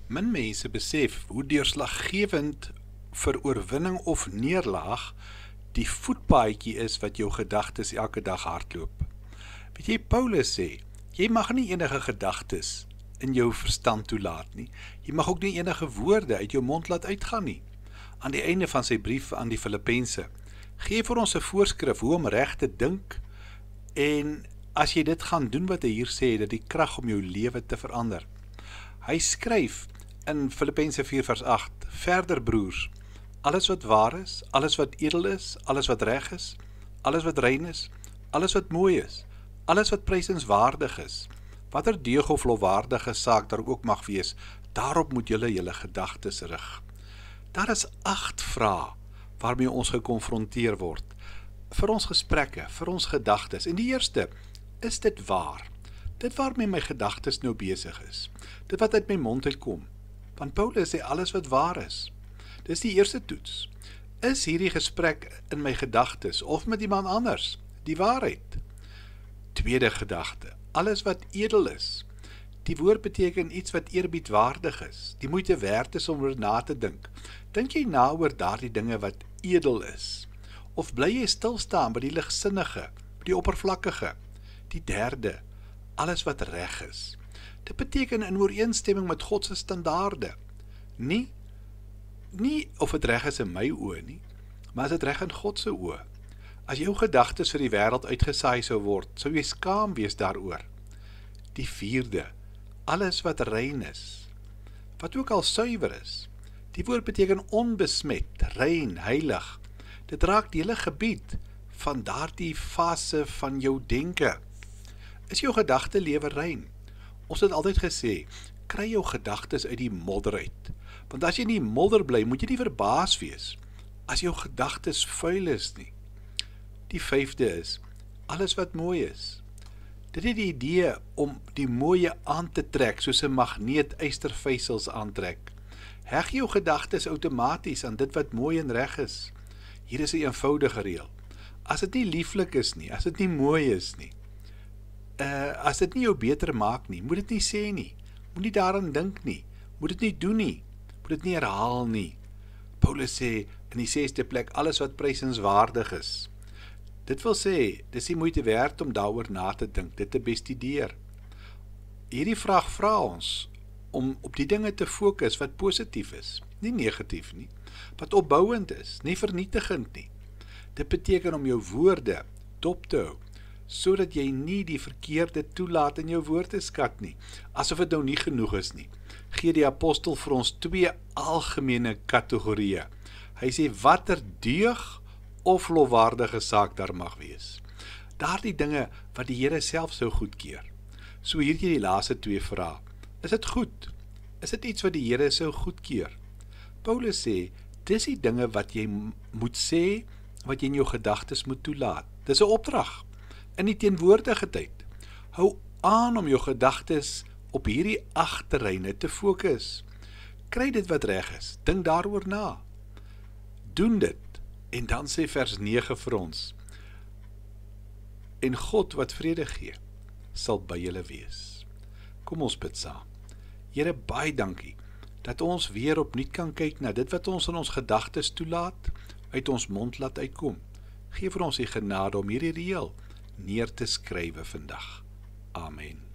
Min mense besef hoe deurslaggewend vir oorwinning of neerlaag die voetpaadjie is wat jou gedagtes elke dag hardloop. Weet jy, Paulus sê, jy mag nie enige gedagtes in jou verstand toelaat nie. Jy mag ook nie enige woorde uit jou mond laat uitgaan nie. Aan die einde van sy brief aan die Filippense, gee vir ons 'n voorskrif hoe om reg te dink, en as jy dit gaan doen wat hy hier sê, dat die krag om jou lewe te verander. Hy skryf in Filippense 4 vers 8, verder broers, alles wat waar is, alles wat edel is, alles wat reg is, alles wat rein is, alles wat mooi is, alles wat prysenswaardig is, watter deug of lofwaardige saak daar ook mag wees, daarop moet julle gedagtes rig. Daar is 8 vrae waarmee ons gekonfronteer word, vir ons gesprekke, vir ons gedagtes. En die eerste, is dit waar? Dit waarmee my gedagtes nou besig is, dit wat uit my mond uitkom. Want Paulus sê alles wat waar is. Dis die eerste toets. Is hierdie gesprek in my gedagtes of met iemand anders die waarheid? Tweede gedagte, alles wat edel is. Die woord beteken iets wat eerbiedwaardig is, die moeite werd is om oor na te dink. Dink jy na oor daardie dinge wat edel is? Of bly jy stilstaan by die ligsinnige, by die oppervlakkige? Die derde, alles wat reg is. Dit beteken in ooreenstemming met God se standaarde. Nie of dit reg is in my oë nie, maar is dit reg in God se oë. As jou gedagtes vir die wêreld uitgesaai sou word, sou jy skaam wees daaroor. Die vierde, alles wat rein is, wat ook al suiwer is. Die woord beteken onbesmet, rein, heilig. Dit raak die hele gebied van daardie fase van jou denke. Is jou gedagte lewe rein? Ons het altyd gesê, kry jou gedagtes uit die modder uit. Want as jy in die modder bly, moet jy nie verbaas wees as jou gedagtes vuil is nie. Die vyfde is, alles wat mooi is. Dit het die idee om die mooie aan te trek, soos 'n magneet ystervysels aantrek. Heg jou gedagtes outomaties aan dit wat mooi en reg is. Hier is 'n eenvoudige reël. As dit nie lieflik is nie, as dit nie mooi is nie, as dit nie jou beter maak nie, moet dit nie sê nie, moet nie daaraan dink nie, moet dit nie doen nie, moet dit nie herhaal nie. Paulus sê in die 6de plek, alles wat prysenswaardig is. Dit wil sê, dis nie moeite werd om daaroor na te dink, dit te bestudeer. Hierdie vraag vra ons om op die dinge te fokus wat positief is, nie negatief nie, wat opbouend is, nie vernietigend nie. Dit beteken om jou woorde dop te hou, sodat jy nie die verkeerde toelaat in jou woordeskat nie, asof dit nou nie genoeg is nie. Gee die apostel vir ons 2 algemene kategorieë. Hy sê watter deug of lofwaardige saak daar mag wees. Daardie dinge wat die Here self sou goedkeur. So hier jy die laaste 2 vrae. Is dit goed? Is dit iets wat die Here sou goedkeur? Paulus sê, dis die dinge wat jy moet sê, wat jy in jou gedagtes moet toelaat. Dis 'n opdrag. In die teenwoordige tyd. Hou aan om jou gedagtes op hierdie 8 terreine te fokus. Kry dit wat reg is. Dink daaroor na. Doen dit. En dan sê vers 9 vir ons, en God wat vrede gee, sal by julle wees. Kom ons bid saam. Here, baie dankie, dat ons weer opnuut kan kyk na dit wat ons in ons gedagtes toelaat, uit ons mond laat uitkom. Geef vir ons die genade om hierdie reël neer te skrywe vandag. Amen.